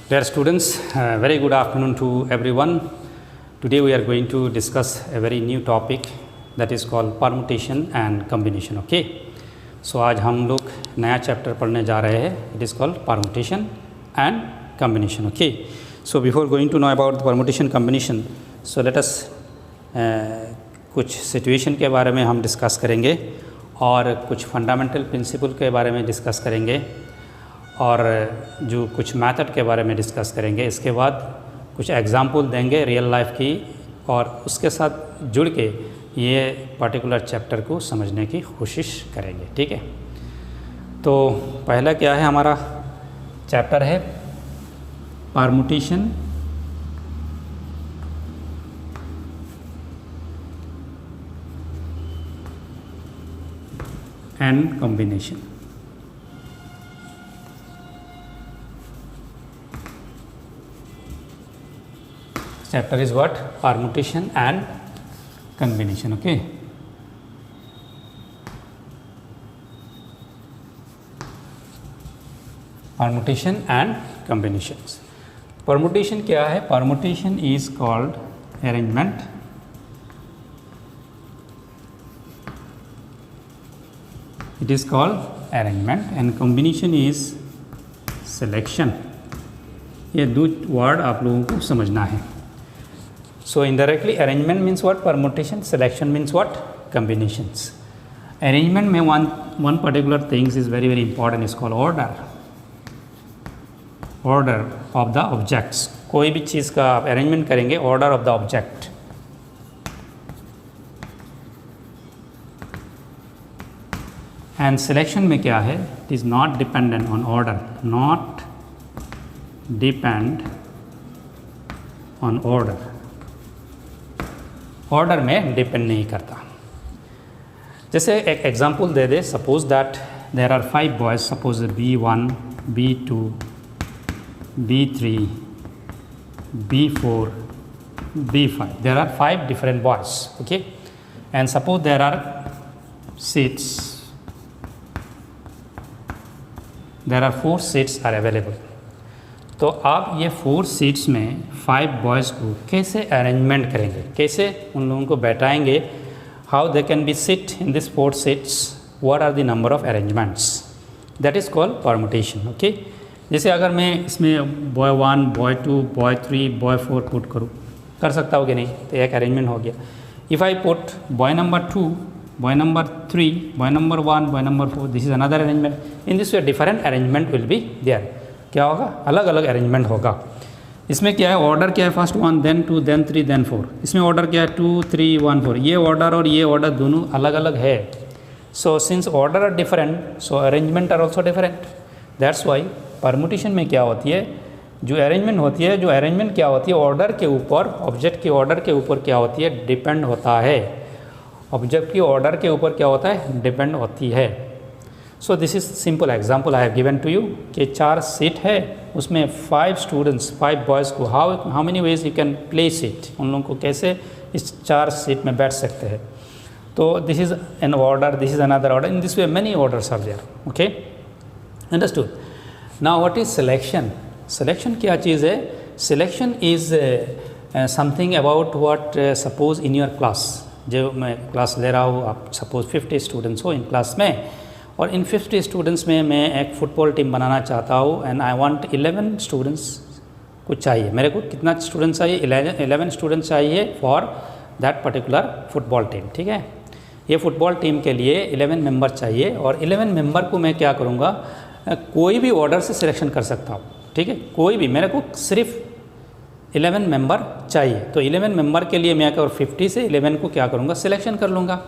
Dear students, very good afternoon to everyone. Today we are going to discuss a very new topic that is called permutation and combination. Okay. So आज हम लोग नया chapter पढ़ने जा रहे हैं. It is called permutation and combination. Okay. So before going to know about the permutation combination, so let us कुछ situation के बारे में हम डिस्कस करेंगे और कुछ फंडामेंटल प्रिंसिपल के बारे में डिस्कस करेंगे और जो कुछ मेथड के बारे में डिस्कस करेंगे. इसके बाद कुछ एग्जाम्पल देंगे रियल लाइफ की और उसके साथ जुड़ के ये पर्टिकुलर चैप्टर को समझने की कोशिश करेंगे. ठीक है. तो पहला क्या है, हमारा चैप्टर है permutation and combination. Chapter is what? Permutation and combination. Okay. Permutation and combinations. Permutation क्या है? Permutation is called arrangement. It is called arrangement and combination is selection. ये दो वर्ड आप लोगों को समझना है. So indirectly arrangement means what? Permutation. Selection means what? Combinations. Arrangement में one particular things is very important. is called order. Order of the objects. कोई भी चीज़ का आप arrangement करेंगे order of the object. And selection में क्या है? It is not dependent on order. Not depend on order. Order में depend नहीं करता. जैसे एक एग्जांपल दे दे. Suppose that there are 5 boys. Suppose B1, B2, B3, B4, B5. There are 5 different boys. Okay. And suppose there are seats. There are 4 seats are available. तो आप ये 4 सीट्स में 5 बॉयज़ को कैसे अरेंजमेंट करेंगे, कैसे उन लोगों को बैठाएंगे, how they can be sit in this 4 seats, what are the number of arrangements, that is called permutation. Okay. जैसे अगर मैं इसमें boy 1, boy 2, boy 3, boy 4 put करूँ, कर सकता हो कि नहीं? तो एक अरेंजमेंट हो गया. If I put boy number 2, boy number 3, boy number 1, boy number 4, this is another arrangement. In this way different arrangement will be there. क्या होगा? अलग अलग अरेंजमेंट होगा. इसमें क्या है? ऑर्डर क्या है? First 1, then 2, then 3, then 4. इसमें ऑर्डर क्या है? 2, 3, 1, 4. ये ऑर्डर और ये ऑर्डर दोनों अलग अलग है. So since order are different, so arrangement are also different. That's why permutation में क्या होती है, जो अरेंजमेंट होती है, जो अरेंजमेंट क्या होती है, ऑर्डर के ऊपर, ऑब्जेक्ट के ऑर्डर के ऊपर क्या होती है? डिपेंड होता है. ऑब्जेक्ट की ऑर्डर के ऊपर क्या होता है? डिपेंड होती है. So this is simple example I have given to you कि 4 सीट है, उसमें 5 स्टूडेंट्स, 5 बॉयज़ को how many ways you can place it, उन लोगों को कैसे इस 4 सीट में बैठ सकते हैं. तो this is an order, this is another order. In this way many orders are there. Okay. Understood. Now what is selection? Selection क्या चीज़ है? Selection is something about what suppose in your class. जो मैं class ले रहा हूँ, आप suppose 50 students हो इन क्लास में, और इन 50 स्टूडेंट्स में मैं एक फ़ुटबॉल टीम बनाना चाहता हूँ एंड आई वांट 11 स्टूडेंट्स को चाहिए. मेरे को कितना स्टूडेंट्स चाहिए? 11 स्टूडेंट्स चाहिए for that particular football team. ठीक है. ये फुटबॉल टीम के लिए 11 मेंबर चाहिए और 11 मेंबर को मैं क्या करूँगा? कोई भी ऑर्डर से सिलेक्शन कर सकता हूँ. ठीक है. कोई भी, मेरे को सिर्फ 11 मेंबर चाहिए. तो 11 मेंबर के लिए मैं क्या 50 से 11 को क्या करूँगा? सिलेक्शन कर लूँगा.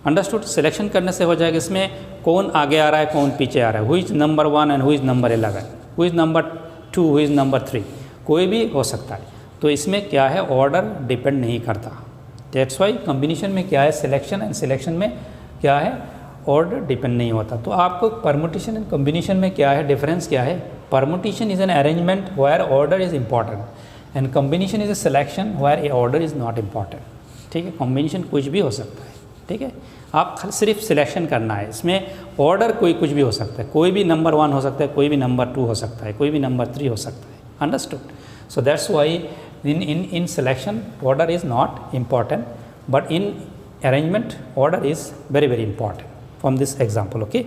अंडरस्टूड. सिलेक्शन करने से हो जाएगा इसमें कौन आगे आ रहा है, कौन पीछे आ रहा है, who is number 1 and who is number 11, who is number 2, who is number 3, कोई भी हो सकता है. तो इसमें क्या है? ऑर्डर डिपेंड नहीं करता. दैट्स वाई कॉम्बिनेशन में क्या है? सिलेक्शन. एंड सिलेक्शन में क्या है? ऑर्डर डिपेंड नहीं होता. तो आपको परमुटेशन एंड कॉम्बिनेशन में क्या है? डिफरेंस क्या है? Permutation is an arrangement where order is important and combination is a selection where a order is not important. ठीक है. कॉम्बिनेशन कुछ भी हो सकता है. ठीक है. आप सिर्फ सिलेक्शन करना है. इसमें ऑर्डर कोई कुछ भी हो सकता है. कोई भी नंबर 1 हो सकता है, कोई भी नंबर 2 हो सकता है, कोई भी नंबर 3 हो सकता है. Understood? So that's why in selection order is not important, but in arrangement order is very very important from this example. Okay,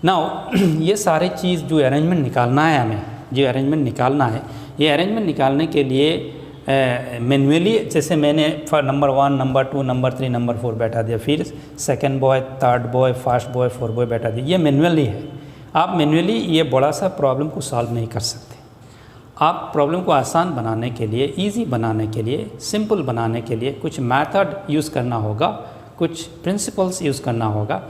now ये सारी चीज़ जो अरेंजमेंट निकालना है हमें, जो अरेंजमेंट निकालना है, ये अरेंजमेंट निकालने के लिए मैनुअली जैसे मैंने नंबर 1, नंबर 2, नंबर 3, नंबर 4 बैठा दिया, फिर second boy, third boy, first boy, fourth boy बैठा दिया, ये मैनुअली है। आप मैनुअली ये बड़ा सा प्रॉब्लम को सॉल्व नहीं कर सकते। आप प्रॉब्लम को आसान बनाने के लिए, इजी बनाने के लिए, सिंपल बनाने के लिए कुछ मेथड यूज़ करना होगा, कुछ प्रिंसिपल्स यूज़ करना होगा।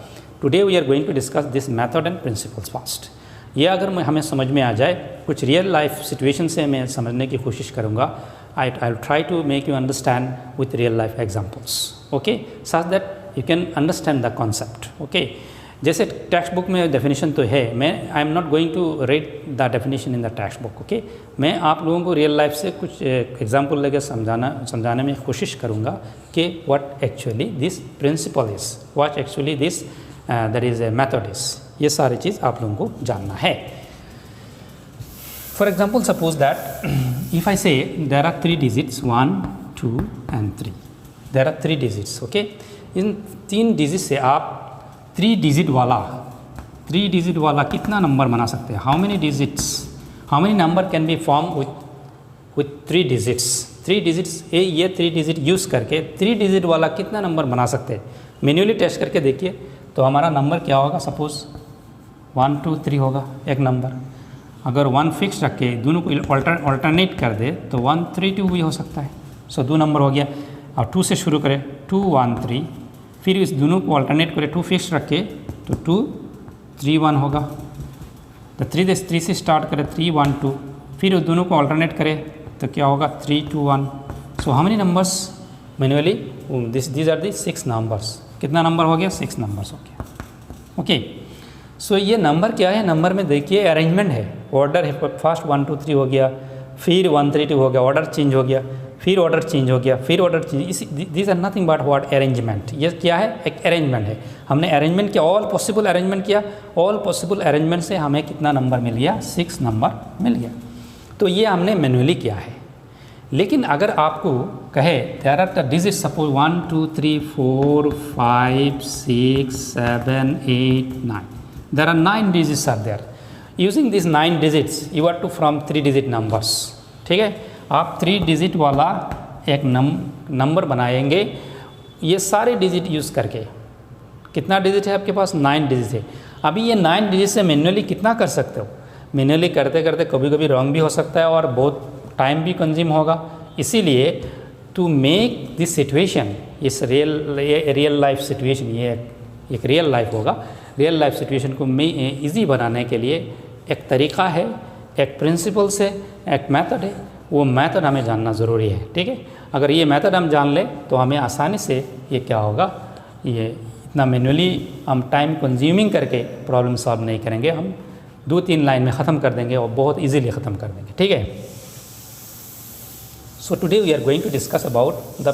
Today we are going to discuss this method and principles first. ये अगर हमें समझ में आ जाए, कुछ रियल लाइफ सिचुएशन से मैं समझने की कोशिश करूँगा। I will try to make you understand with real life examples, okay, such that you can understand the concept. Okay, जैसे टेक्स्ट बुक में डेफिनेशन तो है, मैं I am not going to read the definition in the text book. Okay, मैं आप लोगों को real life से कुछ एग्जांपल लेकर समझाने में कोशिश करूँगा कि what actually this principle is, what actually this that is a method is. ये सारी चीज़ आप लोगों को जानना है। For example suppose that if I say there are 3 digits 1, 2 and 3, there are 3 digits. Okay, in 3 digit से आप 3 डिजिट वाला कितना नंबर बना सकते हैं? How many digits, how many number can be form with 3 digits? 3 digits ये 3 digit use करके 3 digit वाला कितना नंबर बना सकते हैं? मैन्युअली टेस्ट करके देखिए तो हमारा नंबर क्या होगा। सपोज 1, 2, 3 होगा एक नंबर। अगर 1 फिक्स रख के दोनों को ऑल्टरनेट कर दे तो 1, 3, 2 भी हो सकता है। सो 2 नंबर हो गया। और 2 से शुरू करें, 2, 1, 3, फिर इस दोनों को अल्टरनेट करें, 2 फिक्स रख के तो 2, 3, 1 होगा। तो 3 से स्टार्ट करें, 3, 1, 2, फिर उस दोनों को अल्टरनेट करें तो क्या होगा? 3, 2, 1। So how many numbers manually? These are the 6 numbers. कितना नंबर हो गया? 6 नंबर्स हो गया। ओके, सो ये नंबर क्या है? नंबर में देखिए अरेंजमेंट है, ऑर्डर है। फर्स्ट 1, 2, 3 हो गया, फिर 1, 3, 2 हो गया, ऑर्डर चेंज हो गया, फिर ऑर्डर चेंज हो गया, फिर order change. This are nothing but what? Arrangement. ये क्या है? एक अरेंजमेंट है। हमने अरेंजमेंट किया, ऑल पॉसिबल अरेंजमेंट किया। ऑल पॉसिबल अरेंजमेंट से हमें कितना नंबर मिल गया? 6 नंबर मिल गया। तो ये हमने मैनुअली किया है। लेकिन अगर आपको कहे there are the digits, suppose 1, 2, 3, 4, 5, 6, 7, 8, 9, there are 9 digits are there. Using this 9 digits you are to from 3 digit numbers. ठीक है, आप 3 डिजिट वाला एक नंबर बनाएंगे ये सारे डिजिट यूज़ करके। कितना डिजिट है आपके पास? 9 डिजिट है। अभी ये 9 डिजिट से मैनुअली कितना कर सकते हो? मैनुअली करते करते कभी कभी रॉन्ग भी हो सकता है और बहुत टाइम भी कंज्यूम होगा। इसीलिए टू मेक दिस सिचुएशन, इस रियल लाइफ सिचुएशन, ये एक रियल लाइफ होगा, रियल लाइफ सिचुएशन को ईजी बनाने के लिए एक तरीका है, एक प्रिंसिपल्स है, एक मेथड है। वो मेथड हमें जानना ज़रूरी है। ठीक है, अगर ये मेथड हम जान लें तो हमें आसानी से ये क्या होगा, ये इतना मैनुअली हम टाइम कंज्यूमिंग करके प्रॉब्लम सॉल्व नहीं करेंगे। हम 2-3 लाइन में ख़त्म कर देंगे और बहुत इजीली ख़त्म कर देंगे। ठीक है, so today we are going to discuss about the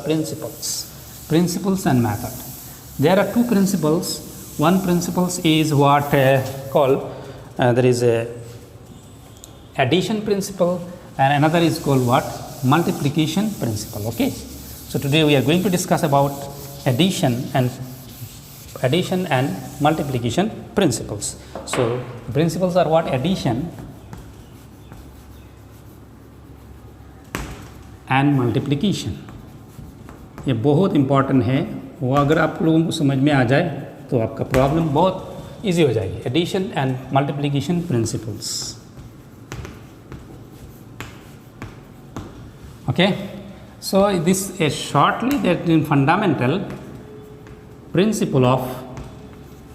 principles and method. There are 2 principles. One principles is what called there is a addition principle, and another is called what? Multiplication principle. Okay, so today we are going to discuss about addition and multiplication principles. So principles are what? Addition and multiplication. ये बहुत important है। वो अगर आप लोगों को समझ में आ जाए तो आपका प्रॉब्लम बहुत इजी हो जाएगी। Addition and multiplication principles. Okay, so this is shortly that in fundamental principle of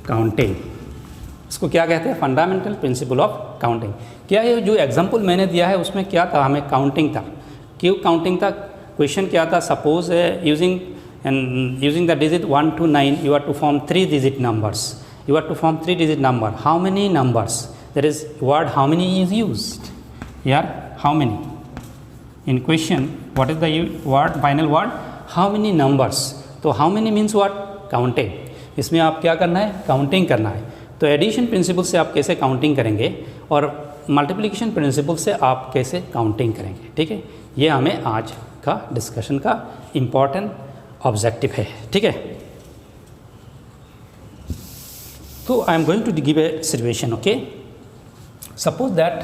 counting. इसको क्या कहते हैं? Fundamental principle of counting. क्या ये जो एग्जांपल मैंने दिया है उसमें क्या था? हमें काउंटिंग था। क्यों काउंटिंग था? क्वेश्चन क्या था? Suppose using the digit 1 to 9 you are to form 3 digit numbers. You are to form 3 digit number. How many numbers? There is word how many is used here. How many? In question what is the word, final word? How many numbers? तो how many means what? Counting. इसमें आप क्या करना है? Counting करना है। तो addition principal से आप कैसे काउंटिंग करेंगे और मल्टीप्लिकेशन प्रिंसिपल से आप कैसे काउंटिंग करेंगे, ठीक है। ये हमें आज का डिस्कशन का इम्पॉर्टेंट ऑब्जेक्टिव है, ठीक है। तो I am going to give a situation, okay. Suppose that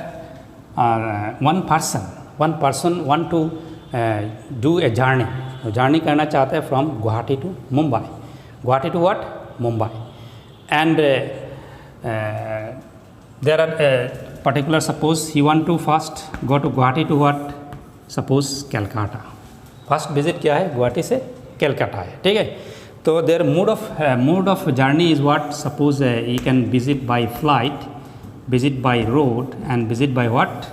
one person want to do a journey करना चाहता है from Guwahati to Mumbai, Guwahati to what, Mumbai, and there are particular, suppose he want to first go to Guwahati to what, suppose Calcutta, first visit क्या है, गुवाहाटी से कलकत्ता है, ठीक है। तो their mode of journey is what, suppose he can visit by flight, visit by road and visit by what,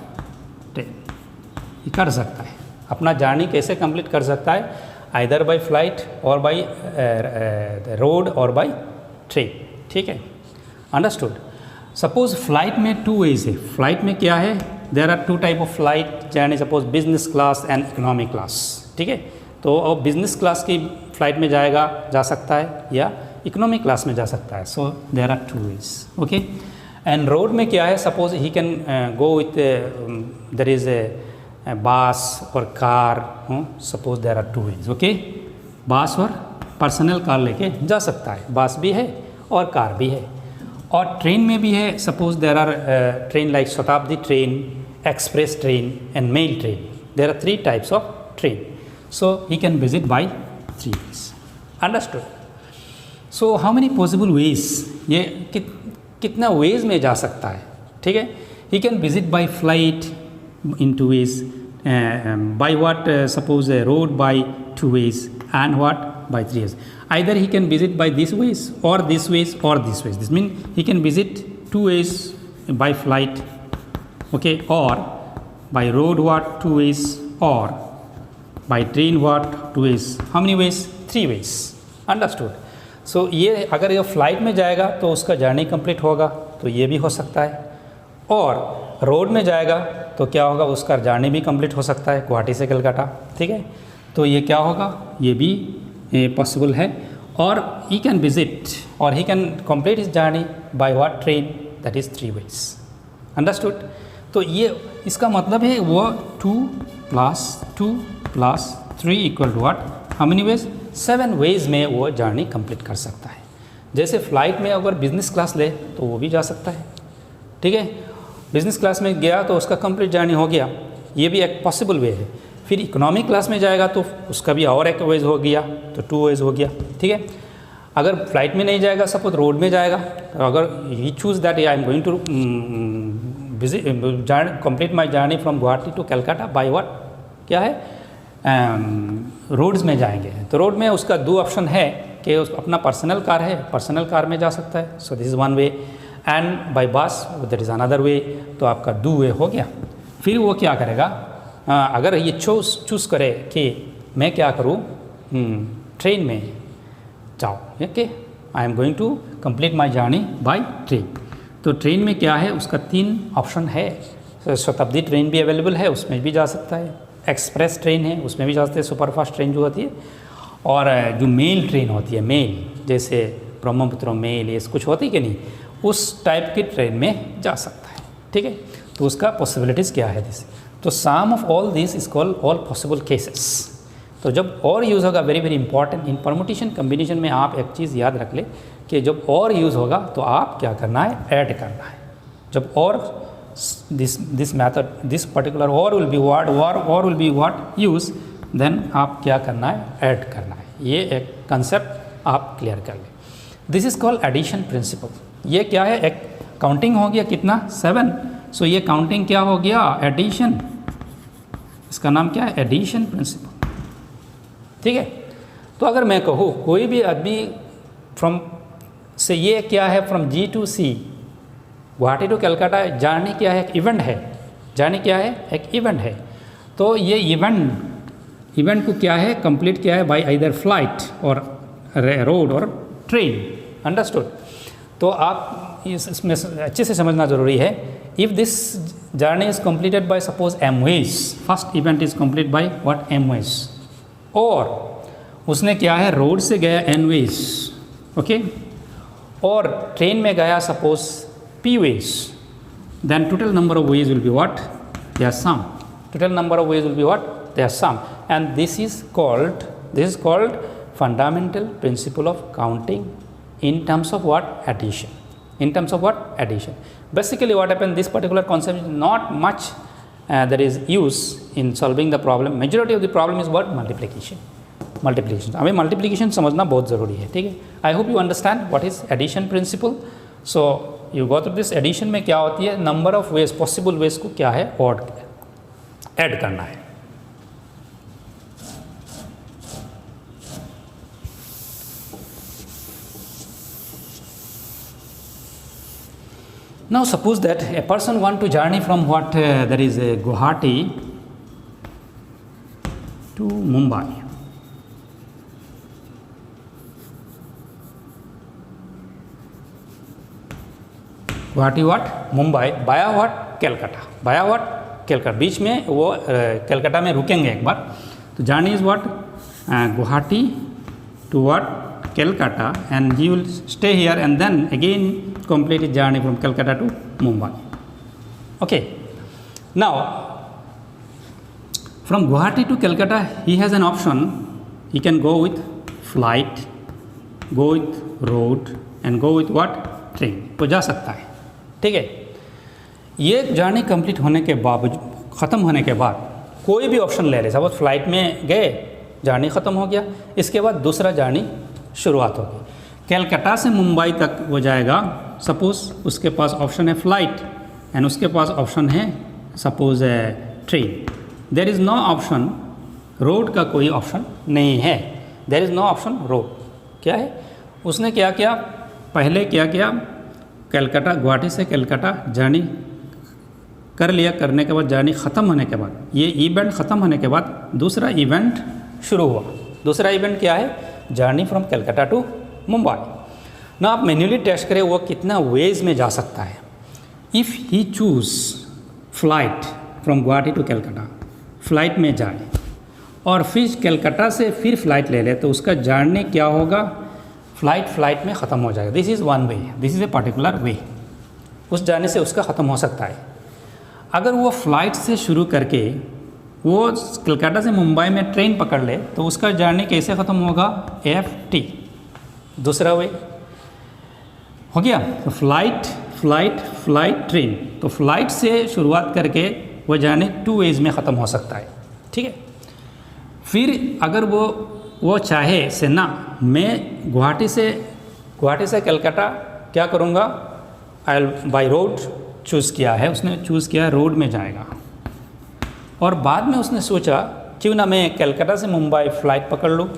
train। ये कर सकता है, अपना जर्नी कैसे कंप्लीट कर सकता है, आइदर बाय फ्लाइट और बाय रोड और बाय ट्रेन, ठीक है, अंडरस्टूड। सपोज फ्लाइट में टू वेज है, फ्लाइट में क्या है, there are two type of flight journey, suppose business class and economy class, ठीक है। तो अब बिजनेस क्लास की फ्लाइट में जा सकता है या इकोनॉमी क्लास में जा सकता है, so there are two ways, okay. And road में क्या है, suppose he can go with, there is a bus और car, suppose there are two ways, okay. Bus और पर्सनल कार लेके जा सकता है, बस भी है और कार भी है। और ट्रेन में भी है, suppose there are train like Shatabdi train, express train and mail train, there are 3 types of train, so he can visit by 3 ways, understood. So how many possible ways, ये कितना वेज में जा सकता है, ठीक है। He can visit by flight in 2 ways, by what, suppose a road by 2 ways, and what, by 3 ways. Either he can visit by this ways or this ways or this ways. This means he can visit 2 ways by flight, okay, or by road what, 2 ways, or by train what, 2 ways. How many ways? 3 ways, understood. So ये अगर ये flight में जाएगा तो उसका journey complete होगा, तो ये भी हो सकता है, और रोड में जाएगा तो क्या होगा, उसका जर्नी भी कंप्लीट हो सकता है गुवाहाटी से कलकत्ता, ठीक है। तो ये क्या होगा, ये भी पॉसिबल है। और ही कैन विजिट और he can complete his journey by what, train, that is 3 ways, understood. तो ये इसका मतलब है वो 2 + 2 + 3 equal to what, how many ways, 7 ways में वो जर्नी कंप्लीट कर सकता है। जैसे फ्लाइट में अगर बिजनेस क्लास ले तो वो भी जा सकता है, ठीक है। बिजनेस क्लास में गया तो उसका कंप्लीट जर्नी हो गया, ये भी एक पॉसिबल वे है। फिर इकोनॉमी क्लास में जाएगा तो उसका भी और एक वेज हो गया, तो 2 वेज हो गया, ठीक है। अगर फ्लाइट में नहीं जाएगा, सपोज रोड में जाएगा, तो अगर he choose that I am going to visit complete my journey from Guwahati to Calcutta by what, क्या है, रोड्स में जाएंगे, तो रोड में उसका 2 ऑप्शन है कि अपना पर्सनल कार है, पर्सनल कार में जा सकता है, so this is 1 way, and by bus that is another way, तो आपका 2 वे हो गया। फिर वो क्या करेगा, अगर ये चूज़ करे कि मैं क्या करूँ, ट्रेन में जाओ, okay, I am going to complete my journey by train, तो ट्रेन में क्या है, उसका 3 ऑप्शन है। शताब्दी ट्रेन भी अवेलेबल है, उसमें भी जा सकता है, एक्सप्रेस ट्रेन है, उसमें भी जा सकते हैं, सुपरफास्ट ट्रेन जो होती है, और जो मेल ट्रेन होती है, मेल जैसे ब्रह्मपुत्र मेल, ये कुछ होती है कि नहीं, उस टाइप की ट्रेन में जा सकता है, ठीक है। तो उसका पॉसिबिलिटीज़ क्या है दिस, तो sum of all this is called all possible cases. तो जब और यूज़ होगा, very very important, in permutation combination में आप एक चीज़ याद रख ले कि जब और यूज़ होगा तो आप क्या करना है, ऐड करना है। जब और दिस मेथड, दिस पर्टिकुलर और विल बी व्हाट, और will be what use, then आप क्या करना है, ऐड करना है। ये एक कंसेप्ट आप क्लियर कर लें। This is called addition principle. ये क्या है, एक काउंटिंग हो गया कितना, 7, सो ये काउंटिंग क्या हो गया, एडिशन, इसका नाम क्या है, एडिशन प्रिंसिपल, ठीक है। तो अगर मैं कहूँ कोई भी आदमी फ्रॉम से, ये क्या है, from G to C, Guwahati to Calcutta journey क्या है, एक इवेंट है, जर्नी क्या है, एक इवेंट है। तो ये इवेंट को क्या है, कंप्लीट किया है बाय आइदर फ्लाइट और रोड और ट्रेन, अंडरस्टूड। तो आप इसमें अच्छे से समझना ज़रूरी है। If this journey is completed by suppose M ways, first event is complete by what, M ways, और उसने क्या है, रोड से गया N ways, ओके, और ट्रेन में गया suppose P ways, then total number of ways will be what? Their sum. Total number of ways will be what? Their sum. And this is called fundamental principle of counting in terms of what? Addition. In terms of what? Addition. Basically what happened, this particular concept is not much there is use in solving the problem. Majority of the problem is what? Multiplication. हमें multiplication समझना बहुत ज़रूरी है, ठीक है. I hope you understand what is addition principle. So you go through this. Addition में क्या होती है? Number of ways, possible ways को क्या है? ऐड करना है. Now suppose that a person want to journey from what there is a Guwahati to Mumbai. Guwahati what? Mumbai via what? Calcutta. Via what? Calcutta. बीच में वो कलकत्ता में रुकेंगे एक बार. तो journey is what? Guwahati to what? Calcutta, and he will stay here and then again complete his journey from Calcutta to Mumbai. Okay. Now, from Guwahati to Calcutta, he has an option. He can go with flight, go with road, and go with what? Train. वो जा सकता है, ठीक है. ये journey complete होने के बावजूद, ख़त्म होने के बाद कोई भी ऑप्शन ले ले. सपोज फ्लाइट में गए, जर्नी ख़त्म हो गया, इसके बाद दूसरा जर्नी शुरुआत होगी. कलकत्ता से मुंबई तक वो जाएगा. सपोज़ उसके पास ऑप्शन है फ्लाइट एंड उसके पास ऑप्शन है suppose train. There is no option road का, कोई ऑप्शन नहीं है. There is no option road. क्या है? उसने क्या किया? पहले क्या किया? कलकत्ता, गुवाहाटी से कलकत्ता जर्नी कर लिया. करने के बाद जर्नी ख़त्म होने के बाद, ये इवेंट ख़त्म होने के बाद दूसरा इवेंट शुरू हुआ. दूसरा इवेंट क्या है? Journey from Calcutta to Mumbai. ना आप मैन्युअली टेस्ट करें वो कितना वेज में जा सकता है. If he choose flight from Guwahati to Calcutta, flight में जाए और फिर कलकत्ता से फिर फ्लाइट ले ले, तो उसका जर्नी क्या होगा? फ्लाइट में ख़त्म हो जाएगा. This is one way, this is a particular way. उस जाने से उसका ख़त्म हो सकता है. अगर वो फ्लाइट से शुरू करके वो कलकत्ता से मुंबई में ट्रेन पकड़ ले, तो उसका जर्नी कैसे ख़त्म होगा? FT. दूसरा वे हो गया. तो फ्लाइट ट्रेन. तो फ्लाइट से शुरुआत करके वो जर्नी 2 वेज में ख़त्म हो सकता है, ठीक है. फिर अगर वो चाहे से ना, मैं गुवाहाटी से कलकत्ता क्या करूँगा? आई बाई रोड चूज़ किया है. उसने चूज़ किया रोड में जाएगा. और बाद में उसने सोचा क्यों ना मैं कलकत्ता से मुंबई फ़्लाइट पकड़ लूँ.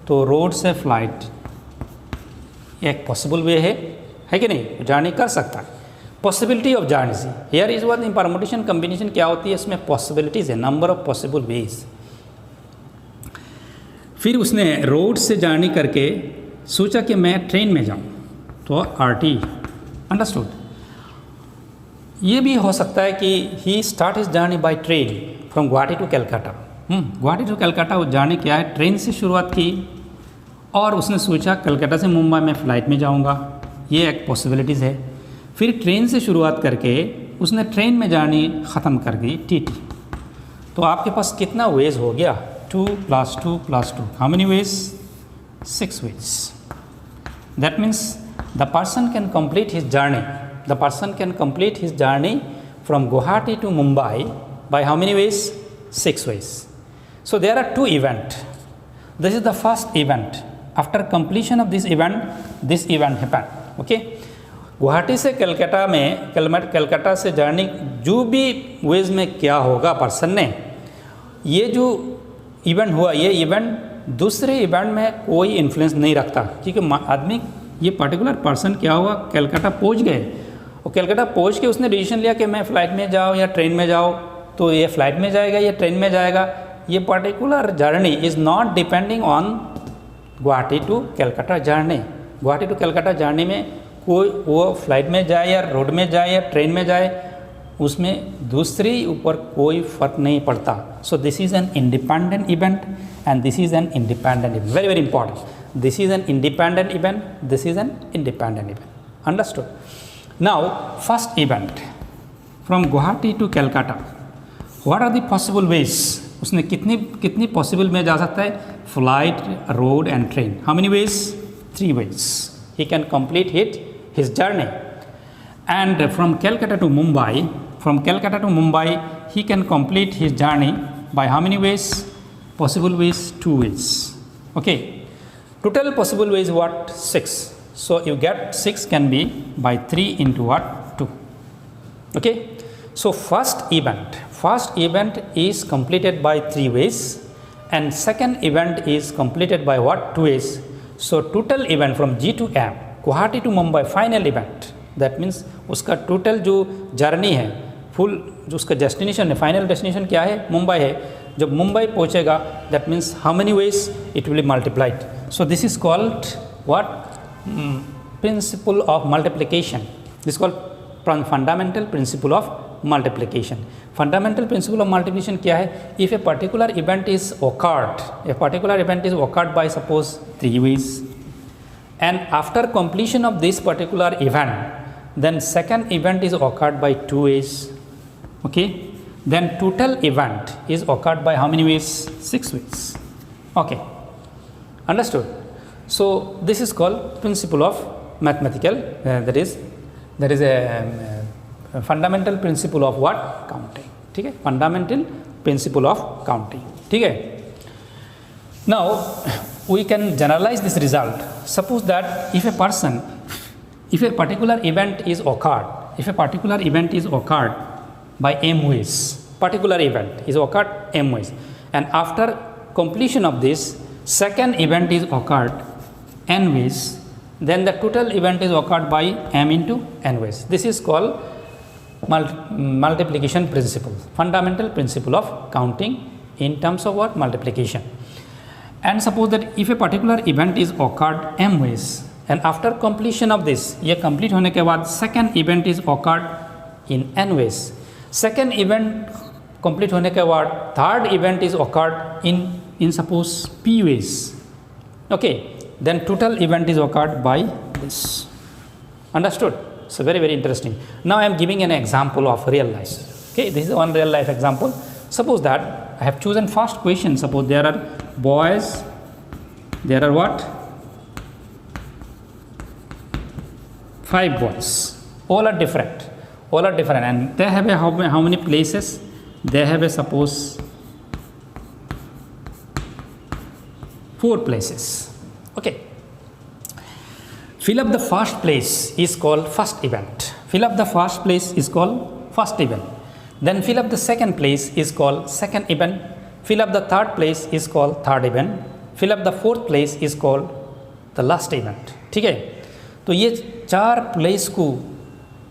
तो रोड से फ्लाइट एक पॉसिबल वे है कि नहीं? जर्नी कर सकता है. Possibility of journey. Here is what in permutation combination क्या होती है? इसमें पॉसिबिलिटीज़ है, नंबर ऑफ पॉसिबल वेज. फिर उसने रोड से जर्नी करके सोचा कि मैं ट्रेन में जाऊँ, तो RT. अंडरस्टूड. ये भी हो सकता है कि he start his journey by train from Guwahati to Calcutta. Guwahati to Calcutta वो जर्नी क्या है? ट्रेन से शुरुआत की और उसने सोचा कलकत्ता से मुंबई में फ़्लाइट में जाऊंगा. ये एक पॉसिबिलिटीज़ है. फिर ट्रेन से शुरुआत करके उसने ट्रेन में जर्नी ख़त्म कर दी TT. तो आपके पास कितना वेज हो गया? 2 + 2 + 2. How many ways? 6 ways. That means the person can complete his journey. The person can complete his journey from Guwahati to Mumbai by how many ways? 6 ways. So there are 2 events. This is the first event. After completion of this event happened. Okay. Guwahati से कलकत्ता में, कलकत्ता से journey जो भी veg में क्या होगा person ने, ये जो इवेंट हुआ, ये इवेंट दूसरे इवेंट में कोई इन्फ्लुएंस नहीं रखता. क्योंकि आदमी, ये पर्टिकुलर पर्सन क्या हुआ? कलकत्ता पहुँच गए और कलकत्ता पहुँच के उसने डिसीजन लिया कि मैं फ़्लाइट में जाऊँ या ट्रेन में जाऊँ. तो ये फ़्लाइट में जाएगा या ट्रेन में जाएगा, ये particular journey is not depending on Guwahati to Calcutta journey. Guwahati to Calcutta journey में कोई वो फ्लाइट में जाए या रोड में जाए या ट्रेन में जाए, उसमें दूसरी ऊपर कोई फ़र्क नहीं पड़ता. सो this is an independent event and this is an independent event. Very very important. This is an independent event. This is an independent event. Understood? Now, first event. From Guwahati to Calcutta, what are the possible ways, उसने कितनी possible में जा सकता है, flight, road and train, how many ways, 3 ways he can complete his journey. And from Calcutta to Mumbai he can complete his journey by how many ways, possible ways 2 ways. Okay, total possible ways what, 6. So you get 6 can be by 3 into what, 2. Okay, so first event is completed by 3 ways and second event is completed by what, 2 ways. So total event from G to M, Guwahati to Mumbai final event, that means उसका total जो journey है, full जो उसका destination है, final destination क्या है, मुंबई है. जब मुंबई पहुंचेगा that means how many ways it will B multiplied. So this is called what, principle of multiplication. This called fundamental principle of multiplication. Fundamental principle of multiplication क्या है, if a particular event is occurred by suppose 3 ways and after completion of this particular event then second event is occurred by 2 ways. Okay, then total event is occurred by how many ways, 6 ways. Okay, understood. So this is called principle of mathematical, that is a fundamental principle of what, counting. ठीक है, fundamental principle of counting. ठीक है, now we can generalize this result. Suppose that if a particular event is occurred by m ways, particular event is occurred m ways, and after completion of this second event is occurred n ways, then the total event is occurred by m into n ways. This is called multiplication principle, fundamental principle of counting in terms of what, multiplication. And suppose that if a particular event is occurred m ways and after completion of this, ये complete होने के बाद second event is occurred in n ways, second event complete होने के बाद third event is occurred in suppose p ways. Okay, then total event is occurred by this. Understood? So very interesting. Now I am giving an example of real life. Okay, this is one real life example. Suppose that I have chosen first question. Suppose there are boys, there are what, 5 boys, all are different and they have a how many places, they have a suppose 4 places. Okay, fill up the first place is called first event. Fill up the first place is called first event. Then fill up the second place is called second event. Fill up the third place is called third event. Fill up the fourth place is called the last event. ठीक है, तो ये 4 place को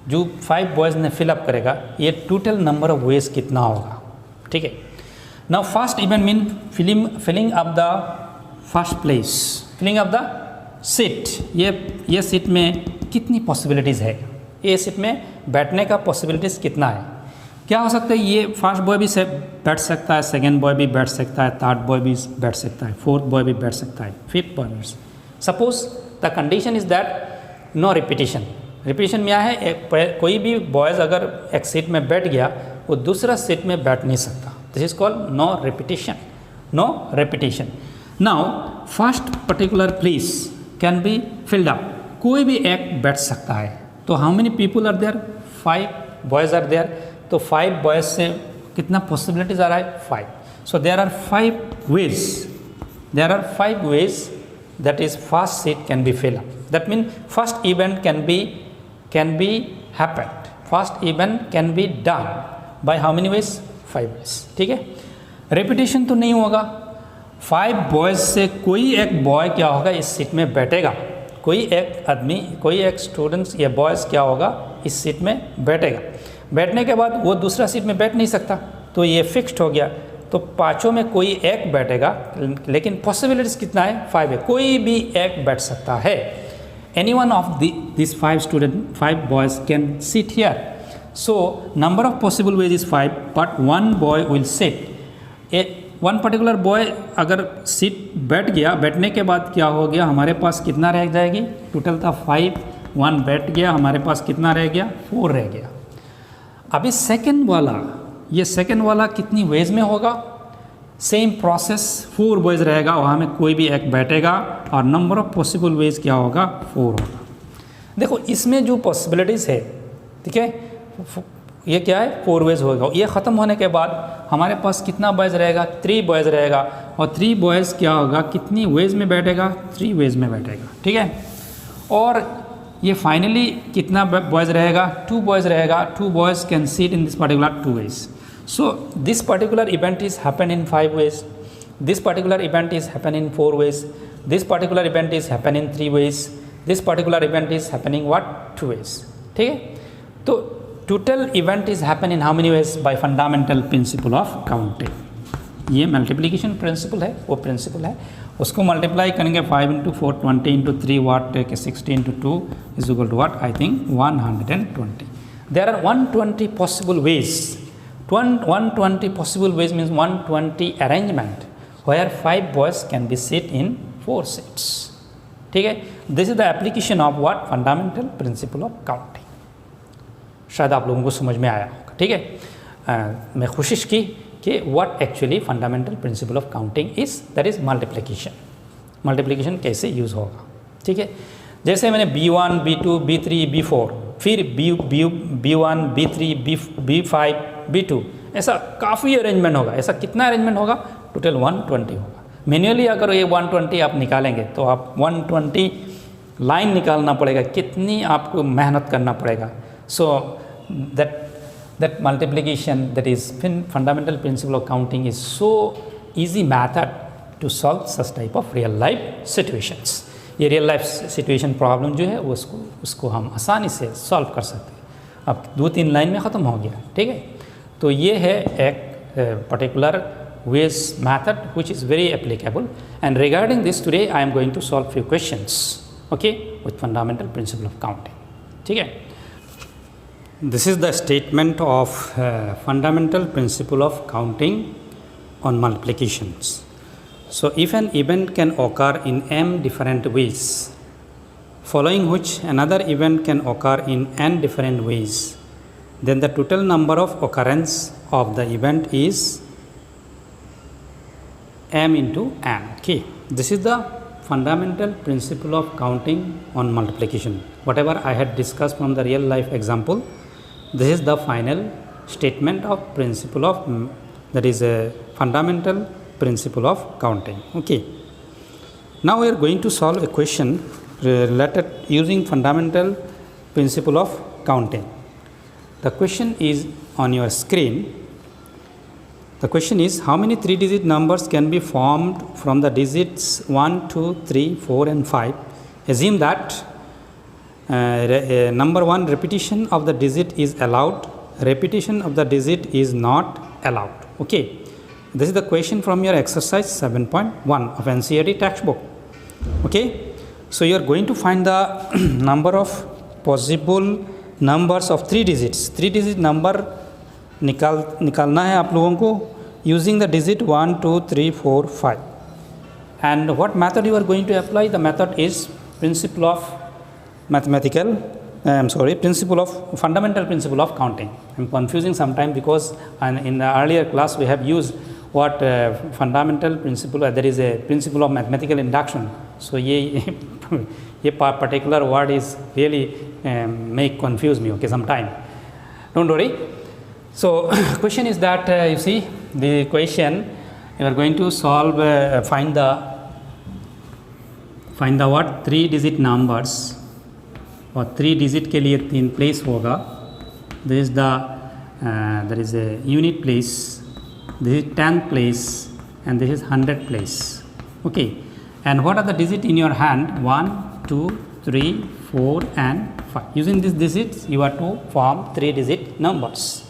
जो 5 boys ने fill up करेगा, ये total number of veg कितना होगा. ठीक है, now first event mean filling up the first place, filling up the seat. ये सीट में कितनी पॉसिबिलिटीज़ है, ये सीट में बैठने का पॉसिबिलिटीज़ कितना है, क्या हो सकता है. ये फर्स्ट बॉय भी से बैठ सकता है, सेकंड बॉय भी बैठ सकता है, थर्ड बॉय भी बैठ सकता है, फोर्थ बॉय भी बैठ सकता है, फिफ्थ बॉय भी. Suppose the condition is that no repetition. Repetition क्या है, कोई भी बॉयज़ अगर एक सीट में बैठ गया वो दूसरा सीट में बैठ नहीं सकता. This is called no repetition. No repetition. Now first particular place can be filled up, कोई भी एक बैठ सकता है. तो how many people are there, 5 boys are there. तो 5 बॉयज़ से कितना पॉसिबिलिटीज आ रहा है, 5. So there are 5 ways that is first seat can be fill up. That mean first event can be happened, first event can be done by how many ways, 5 ways. ठीक है, repetition तो नहीं होगा. 5 boys से कोई एक boy क्या होगा, इस सीट में बैठेगा. कोई एक आदमी, कोई एक स्टूडेंट्स या बॉयज़ क्या होगा, इस सीट में बैठेगा. बैठने के बाद वो दूसरा सीट में बैठ नहीं सकता, तो ये फिक्स्ड हो गया. तो 5 में कोई एक बैठेगा, लेकिन पॉसिबिलिटीज़ कितना है, 5 है. कोई भी एक बैठ सकता है. Any one of this 5 boys can sit here. So number of possible ways is 5, but 1 boy will sit. One particular boy अगर सीट बैठ गया, बैठने के बाद क्या हो गया, हमारे पास कितना रह जाएगी, टोटल था 5, 1 बैठ गया, हमारे पास कितना रह गया, 4 रह गया. अभी सेकंड वाला, ये सेकंड वाला कितनी वेज में होगा? सेम प्रोसेस, 4 बॉयज़ रहेगा, वहाँ में कोई भी एक बैठेगा और नंबर ऑफ पॉसिबल वेज क्या होगा? 4 होगा। देखो इसमें जो पॉसिबिलिटीज़ है, ठीक है, ये क्या है? 4 वेज होगा। ये ख़त्म होने के बाद हमारे पास कितना बॉयज़ रहेगा? 3 बॉयज़ रहेगा। और 3 बॉयज़ क्या होगा? कितनी वेज में बैठेगा? 3 वेज में बैठेगा, ठीक है। और ये फाइनली कितना बॉयज़ रहेगा? 2 बॉयज़ रहेगा। 2 boys can seat in this particular 2 ways. So this particular event is happen in 5 ways. This particular event is happen in 4 ways. This particular event is happen in 3 ways. This particular event is happening what? 2 ways. ठीक है? तो total event is happen in how many ways? By fundamental principle of counting. ये multiplication principle है, वो principle है, उसको multiply करेंगे 5 into 4 20 into 3 what 60 into 2 is equal to what? I think 120. There are 120 possible ways. 120 possible ways means 120 arrangement where 5 boys can be sit in 4 seats. ठीक है, this is the application of what? Fundamental principle of counting. शायद आप लोगों को समझ में आया होगा, ठीक है। मैं कोशिश की कि what actually fundamental principle of counting is, that is multiplication. Multiplication कैसे यूज़ होगा, ठीक है। जैसे मैंने B1, B2, B3, B4, फिर B1, B3, B5, B2, ऐसा काफ़ी अरेंजमेंट होगा। ऐसा कितना अरेंजमेंट होगा? टोटल 120 होगा। मैन्युअली अगर ये 120 आप निकालेंगे तो आप 120 लाइन निकालना पड़ेगा, कितनी आपको मेहनत करना पड़ेगा। सो that multiplication, that is fundamental principle of counting, is so easy method to solve such type of real life situations. ये रियल लाइफ सिचुएशन प्रॉब्लम जो है उसको हम आसानी से सॉल्व कर सकते हैं। अब 2-3 लाइन में ख़त्म हो गया, ठीक है। तो ये है एक particular ways method which is very applicable, and regarding this today I am going to solve few questions, okay, with fundamental principle of counting, ठीक है। This is the statement of fundamental principle of counting on multiplications. So if an event can occur in m different ways, following which another event can occur in n different ways, then the total number of occurrence of the event is m into n. Okay, this is the fundamental principle of counting on multiplication. Whatever I had discussed from the real life example, this is the final statement of principle of, that is a fundamental principle of counting. Okay, now we are going to solve a question related using fundamental principle of counting. The question is on your screen. The question is, how many 3-digit numbers can be formed from the digits 1, 2, 3, 4 and 5? Assume that number 1, repetition of the digit is allowed, repetition of the digit is not allowed. Okay, this is the question from your exercise 7.1 of NCERT textbook. Okay, so you are going to find the number of possible numbers of 3 digits. 3-digit number निकालना है आप लोगों को using the digit 1, 2, 3, 4, 5. And what method you are going to apply? The method is principle of principle of fundamental principle of counting. I'm confusing sometime because in the earlier class we have used what fundamental principle, there is a principle of mathematical induction. So ये particular word is really may confuse me, okay, sometime. Don't worry. So question is that you see the question you are going to solve, find the what 3-digit numbers, और 3 digit के लिए 3 place होगा. There is a unit place, this is 10th place, and this is 100th place. Okay, and what are the digits in your hand? 1, 2, 3, 4 and 5. Using these digits you are to form 3-digit numbers.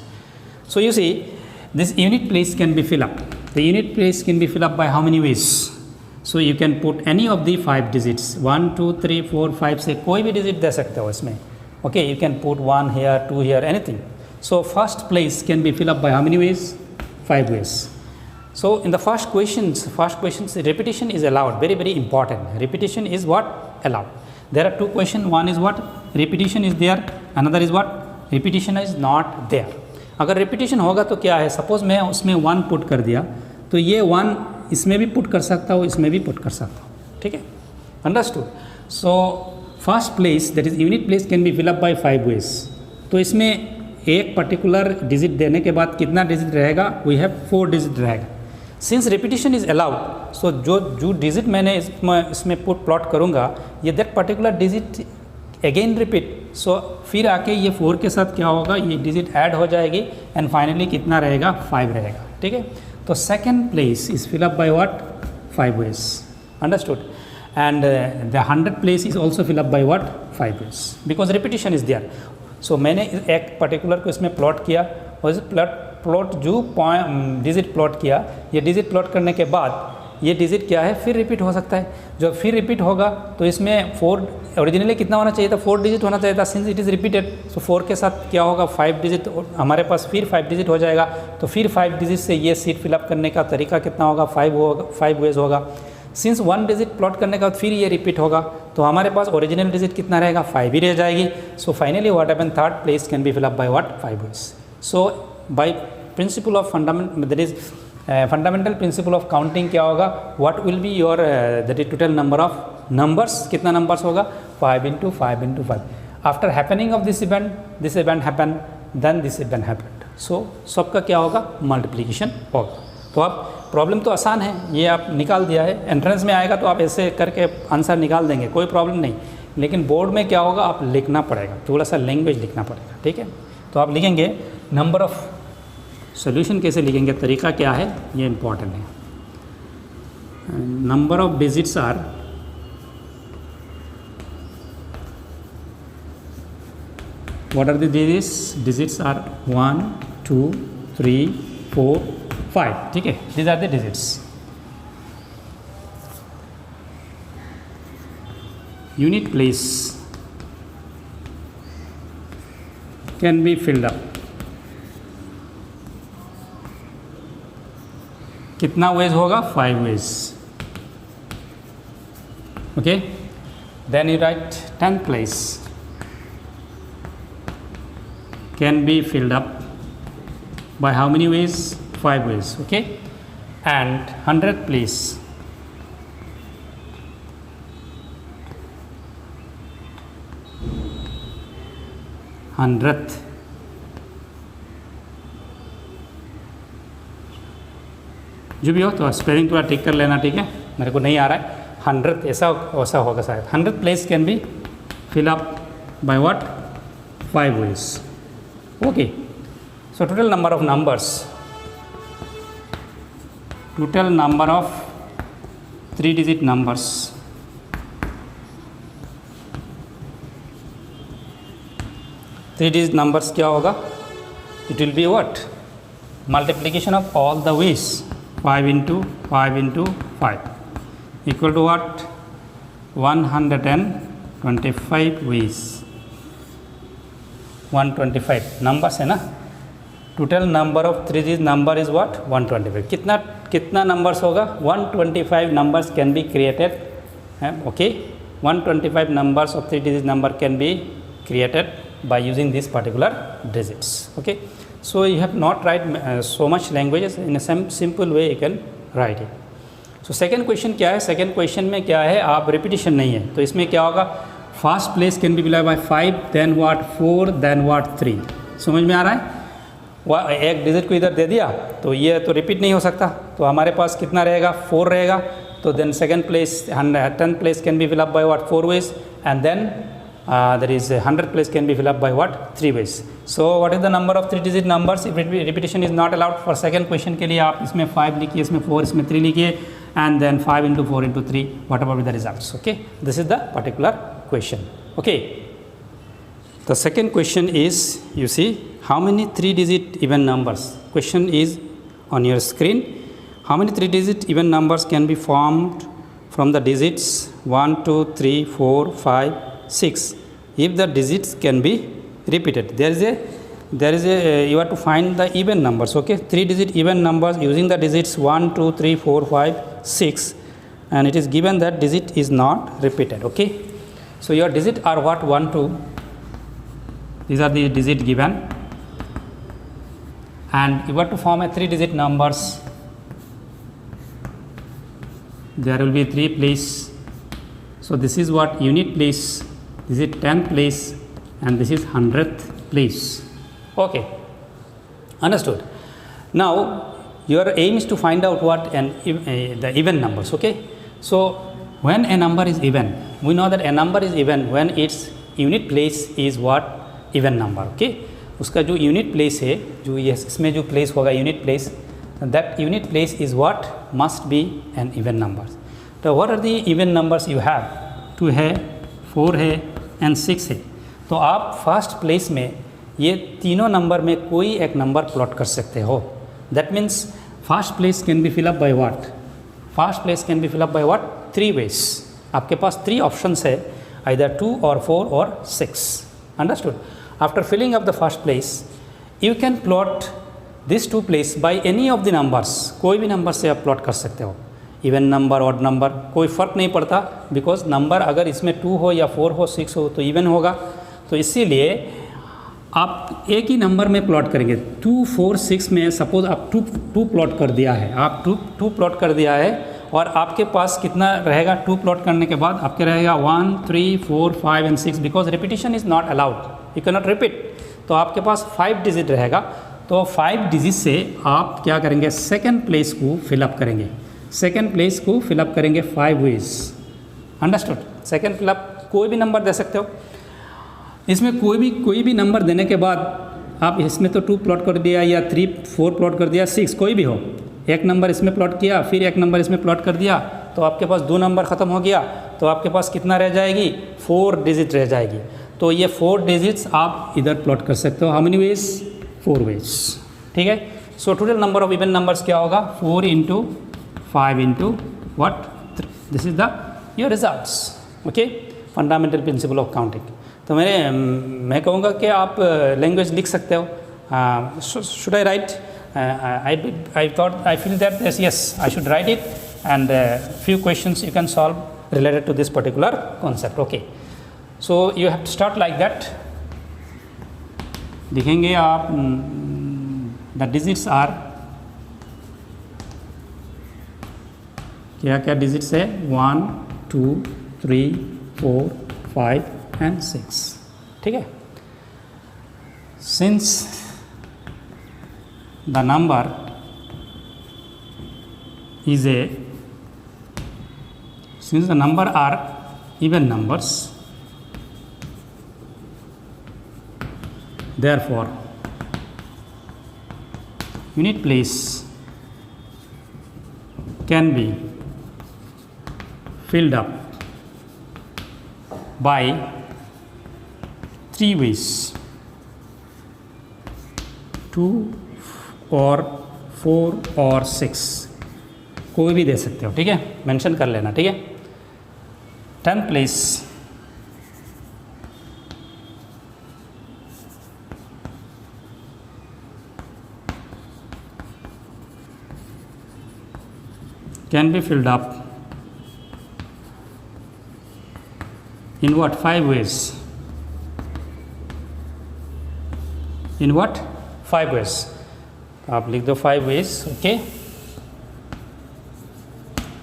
So you see this unit place can be filled up. The unit place can be filled up by how many ways? So you can put any of the 5 digits, 1, 2, 3, 4, 5 से कोई भी digit दे सकते हो इसमें. Okay, you can put 1 here, 2 here, anything. So first place can be filled up by how many ways? 5 ways. So in the first questions repetition is allowed. Very, very important. Repetition is what? Allowed. There are 2 questions. One is what? Repetition is there. Another is what? Repetition is not there. अगर repetition होगा तो क्या है, suppose मैं उसमें 1 put कर दिया तो ये 1 इसमें भी पुट कर सकता हूँ, इसमें भी पुट कर सकता हूँ, ठीक है, understood. So first place that is unit place can be fill up by 5 ways. तो इसमें एक पर्टिकुलर डिजिट देने के बाद कितना डिजिट रहेगा, वी हैव 4 डिजिट रहेगा। Since repetition is allowed, so जो डिजिट मैंने इसमें पुट प्लॉट करूँगा ये that particular digit again repeat. So फिर आके ये 4 के साथ क्या होगा, ये डिजिट ऐड हो जाएगी एंड फाइनली कितना रहेगा, 5 रहेगा, ठीक है। तो second place is fill up by what, 5 ways, understood. And the 100 place is also fill up by what, 5 ways, because repetition is there. So मैंने एक पर्टिकुलर को इसमें प्लॉट किया और इस प्लॉट जो डिजिट प्लॉट किया, ये डिजिट प्लॉट करने के बाद ये डिजिट क्या है, फिर रिपीट हो सकता है। जब फिर रिपीट होगा तो इसमें 4 ओरिजिनली कितना होना चाहिए था, 4 डिजिट होना चाहिए था। सिंस इट इज़ रिपीटेड, सो 4 के साथ क्या होगा, 5 डिजिट हमारे पास फिर 5 डिजिट हो जाएगा। तो फिर 5 डिजिट से ये सीट फिलअप करने का तरीका कितना होगा, 5 होगा, 5 वेज होगा। सिंस 1 डिजिट प्लॉट करने के बाद फिर ये रिपीट होगा तो हमारे पास ओरिजिनल डिजिट कितना रहेगा, 5 ही रह जाएगी। So finally what happen, third place can be fill up by what, 5 ways. So by principle of fundamental principle of counting क्या होगा, what will be your that is total number of numbers, कितना numbers होगा, 5 × 5 × 5। After happening of this event happen, then this event happened. So सबका क्या होगा, multiplication होगा। तो आप प्रॉब्लम तो आसान है, ये आप निकाल दिया है, एंट्रेंस में आएगा तो आप ऐसे करके आंसर निकाल देंगे, कोई प्रॉब्लम नहीं। लेकिन बोर्ड में क्या होगा, आप लिखना पड़ेगा, थोड़ा सा लैंग्वेज लिखना पड़ेगा, ठीक है। तो आप लिखेंगे नंबर ऑफ, सोल्यूशन कैसे लिखेंगे, तरीका क्या है, ये इम्पॉर्टेंट है। Number of digits are what are the digits are 1 2 3 4 5, ठीक है, these are the digits. Unit place can be filled up, कितना वेज होगा, 5 ways, okay. Then you write 10th place can be filled up by how many ways, 5 ways, okay। And 100th place जो भी हो, तो spelling थोड़ा ठीक कर लेना, ठीक है, मेरे को नहीं आ रहा है। 100th ऐसा होगा शायद। 100th place can be fill up by what, 5 ways, okay. So total number of numbers, total number of 3 digit numbers, क्या होगा, it will be what, multiplication of all the ways, 5 × 5 × 5 equal to what, 125 ways, 125 numbers है ना। Total number of 3 digit number is what, 125। कितना numbers होगा, 125 numbers can be created, okay. 125 numbers of 3 digit number can be created by using this particular digits, okay. So you have not write so much languages, in a simple way you can write it. So second question क्या है, second question में क्या है, आप repetition नहीं है, तो इसमें क्या होगा, first place can be below by 5, then what 4, then what 3। समझ में आ रहा है, वह एक डिजिट को इधर दे दिया तो ये तो रिपीट नहीं हो सकता, तो हमारे पास कितना रहेगा, 4 रहेगा। तो then second place 10th place can be fill up by what, 4 ways, and then there is 100th place can be filled up by what, 3 ways. So what is the number of 3 digit numbers, if repetition is not allowed for second question के लिए आप इसमें 5 लिखिए, इसमें 4, इसमें 3 लिखिए, and then 5 × 4 × 3 whatever be the results, okay। This is the particular question, okay। The second question is, you see how many 3 digit even numbers, question is on your screen, how many 3 digit even numbers can be formed from the digits 1 2 3 4 5 6 if the digits can be repeated. There is a you have to find the even numbers, okay, 3 digit even numbers using the digits 1 2 3 4 5 6, and it is given that digit is not repeated, okay। So your digit are what, 1 2, these are the digit given, and you want to form a 3-digit numbers, there will be 3 place. So this is what unit place, this is 10th place, and this is 100th place. Okay, understood. Now your aim is to find out what the even numbers. Okay, so when a number is even, we know that a number is even when its unit place is what, even number. Okay, उसका जो unit place है, जो ये इसमें जो place होगा unit place, that unit place is what must be an even number. तो what are the even numbers you have? 2 है, 4 है and 6 है. तो आप फर्स्ट प्लेस में ये तीनों नंबर में कोई एक नंबर प्लॉट कर सकते हो. That means first place can be fill up by what? First place can be fill up by what? 3 ways. आपके पास 3 ऑप्शंस है, आइदर 2 और 4 और 6. Understood? After filling up the first place you can plot this 2 place by any of the numbers. कोई भी number से आप plot कर सकते हो, इवन नंबर, ऑड नंबर, कोई फ़र्क नहीं पड़ता, बिकॉज नंबर अगर इसमें 2 हो या 4 हो, 6 हो तो इवन होगा. तो इसीलिए आप एक ही नंबर में प्लॉट करेंगे. 2, 4, 6 में सपोज आप 2 प्लॉट कर दिया है, आप 2 प्लॉट कर दिया है, और आपके पास कितना रहेगा 2 प्लॉट करने के बाद? आपके रहेगा 1, 3, 4, 5 and 6, because repetition is not allowed, you can not repeat. तो आपके पास 5 डिजिट रहेगा. तो 5 डिजिट से आप क्या करेंगे? सेकेंड प्लेस को फिलअप करेंगे. सेकेंड प्लेस को फिलअप करेंगे 5 वेज. अंडरस्टूड? सेकेंड फिलअप कोई भी नंबर दे सकते हो. इसमें कोई भी नंबर देने के बाद आप इसमें तो 2 प्लॉट कर दिया या 3, 4 प्लॉट कर दिया, 6 कोई भी हो, एक नंबर इसमें प्लॉट किया, फिर एक नंबर इसमें प्लॉट कर दिया, तो आपके पास 2 नंबर ख़त्म हो गया. तो आपके पास कितना रह जाएगी? 4 डिजिट रह जाएगी. तो ये 4 डिजिट्स आप इधर प्लॉट कर सकते हो. How many veg? 4 वेज. ठीक है. सो total number of even numbers क्या होगा? 4 into 5 into what? 3. This is the your results. Okay, fundamental principle of counting. तो मैं कहूँगा कि आप लैंग्वेज लिख सकते हो. Should I right? I feel that yes, I should write it, and few questions you can solve related to this particular concept. Okay, so you have to start like that. लिखेंगे आप the digits are, क्या क्या digits है? 1, 2, 3, 4, 5 and 6. ठीक है. Since the number is since the number are even numbers, therefore unit place can be filled up by 3 ways: 2 और 4 और 6. कोई भी दे सकते हो. ठीक है, मेंशन कर लेना. ठीक है. 10th place can be filled up in what? 5 ways. In what? 5 ways. आप लिख दो 5 ways. Okay.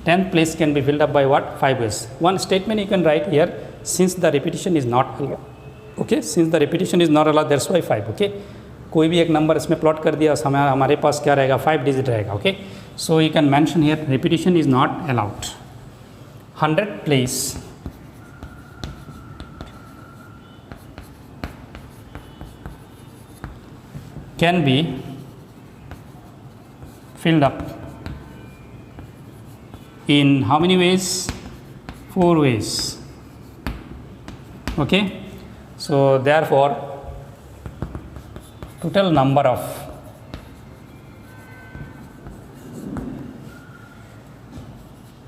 10th place can be filled up by what? 5 ways. One statement you can write here: since the repetition is not allowed. Okay, since the repetition is not allowed, that's why 5. Okay, कोई भी एक number इसमें plot कर दिया, हमारे पास क्या रहेगा? 5 digit रहेगा. Okay, so you can mention here repetition is not allowed. 100th place can be filled up in how many ways? 4 ways. Okay, so therefore total number of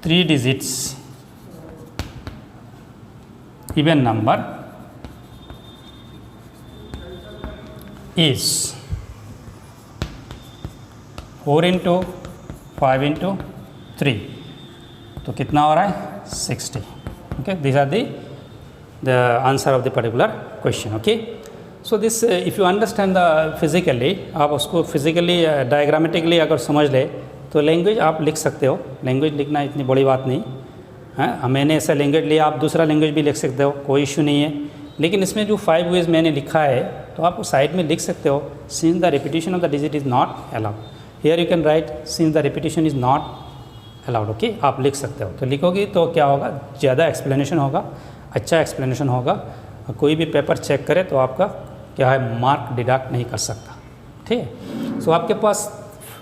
three digits even number is 4 into 5 into 3. तो कितना हो रहा है? 60. Okay, these are the answer of the particular question. Okay, so this if you understand the physically, आप उसको physically diagrammatically अगर समझ ले तो लैंग्वेज आप लिख सकते हो। लैंग्वेज लिखना इतनी बड़ी बात नहीं है। मैंने ऐसा लैंग्वेज लिया, आप दूसरा लैंग्वेज भी लिख सकते हो, कोई इशू नहीं है। लेकिन इसमें जो 5 वेज मैंने लिखा है तो आप साइड में लिख सकते हो, since the repetition of the digit is not allowed, here you can write since the repetition is not allowed. Okay, आप लिख सकते हो। तो लिखोगे तो क्या होगा, ज़्यादा एक्सप्लेनेशन होगा, अच्छा एक्सप्लेनेशन होगा। कोई भी पेपर चेक करे तो आपका क्या है, मार्क डिडक्ट नहीं कर सकता। ठीक है। सो आपके पास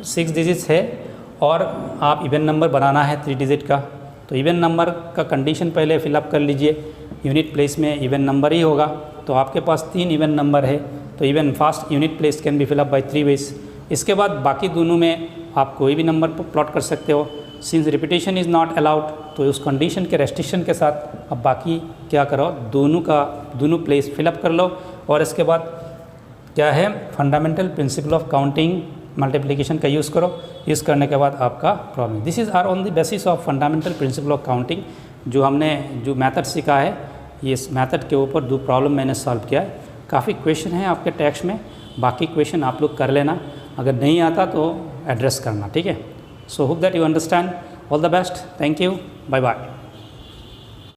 6 डिजिट्स है और आप इवन नंबर बनाना है 3 डिजिट का। तो इवन नंबर का कंडीशन पहले फिलअप कर लीजिए। यूनिट प्लेस में इवन नंबर ही होगा, तो आपके पास 3 इवन नंबर है, तो even first unit place can be fill up by 3 ways. इसके बाद बाकी दोनों में आप कोई भी नंबर प्लॉट कर सकते हो। Since repetition is not allowed, तो उस कंडीशन के रेस्ट्रिक्शन के साथ अब बाकी क्या करो, दोनों प्लेस फिलअप कर लो। और इसके बाद क्या है, fundamental principle of counting multiplication का यूज़ करो। यूज़ करने के बाद आपका problem, this is are on the basis of fundamental principle of counting. जो हमने जो मेथड सीखा है, ये इस मेथड के ऊपर 2 प्रॉब्लम मैंने सॉल्व किया है। काफ़ी क्वेश्चन है आपके टेक्स्ट में, बाकी क्वेश्चन आप लोग कर लेना, अगर नहीं आता तो एड्रेस करना। ठीक है। So hope that you understand. All the best, thank you, bye bye.